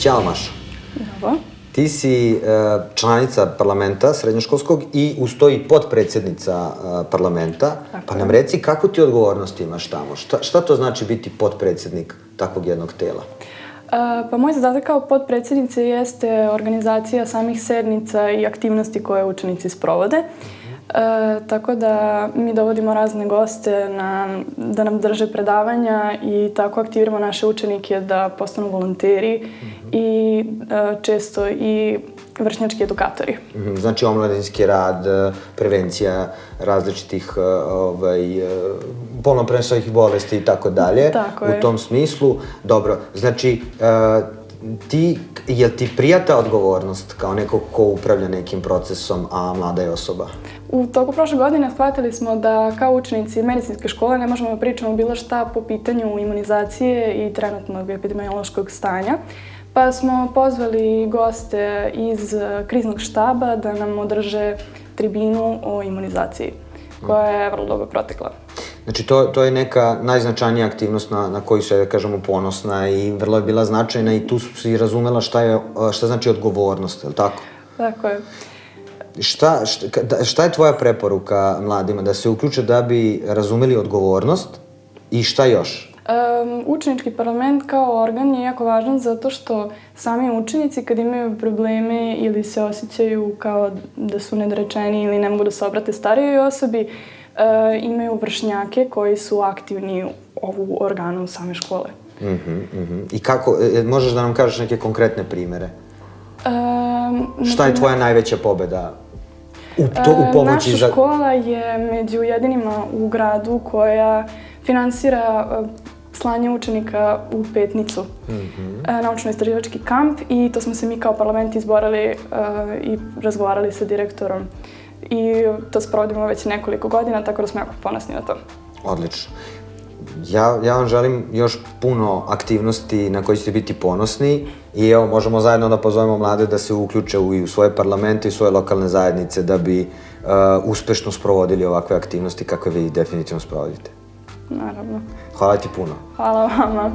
Ćao Maša. Bravo. Ti si članica parlamenta srednjoškolskog i uz to i potpredsjednica parlamenta. Pa nam reci kakvu ti odgovornost imaš tamo? Šta to znači biti potpredsjednik takvog jednog tela? Pa moj zadatak kao potpredsjednice jeste organizacija samih sednica i aktivnosti koje učenici sprovode. Tako da mi dovodimo razne goste da nam drže predavanja i tako aktiviramo naše učenike da postanu volonteri i često i vršnjački edukatori. Znači omladinski rad, prevencija različitih polno prenosivih bolesti i tako dalje. U tom smislu. Dobro, znači jel ti prija ta odgovornost kao neko ko upravlja nekim procesom, a mlada je osoba? U toku prošle godine shvatili smo da kao učenici medicinske škole ne možemo da pričamo bilo šta po pitanju imunizacije i trenutnog epidemiološkog stanja. Pa smo pozvali goste iz kriznog štaba da nam održe tribinu o imunizaciji, koja je vrlo dobro protekla. Znači, to je neka najznačajnija aktivnost na koju se, kažemo, ponosna i vrlo je bila značajna i tu si razumela šta znači odgovornost, je li tako? Tako je. Šta je tvoja preporuka mladima da se uključe da bi razumeli odgovornost i šta još? Učenički parlament kao organ je jako važan zato što sami učenici kad imaju probleme ili se osjećaju kao da su nedorečeni ili ne mogu da se obrate starijoj osobi, imaju vršnjake koji su aktivni u ovu organu same škole. I kako, možeš da nam kažeš neke konkretne primere? Šta je tvoja najveća pobeda u pomoći za... Naša škola je među jedinima u gradu koja finansira slanje učenika u Petnicu, naučno-istraživački kamp, i to smo se mi kao parlament izborili i razgovarali sa direktorom. I to sprovodimo već nekoliko godina, tako da smo jako ponosni na to. Odlično. Ja vam želim još puno aktivnosti na koje ćete biti ponosni i evo, možemo zajedno da pozovemo mlade da se uključe i u svoje parlamente i svoje lokalne zajednice da bi uspešno sprovodili ovakve aktivnosti kakve vi definitivno sprovodite. Naravno. Hvala ti puno. Hvala vama.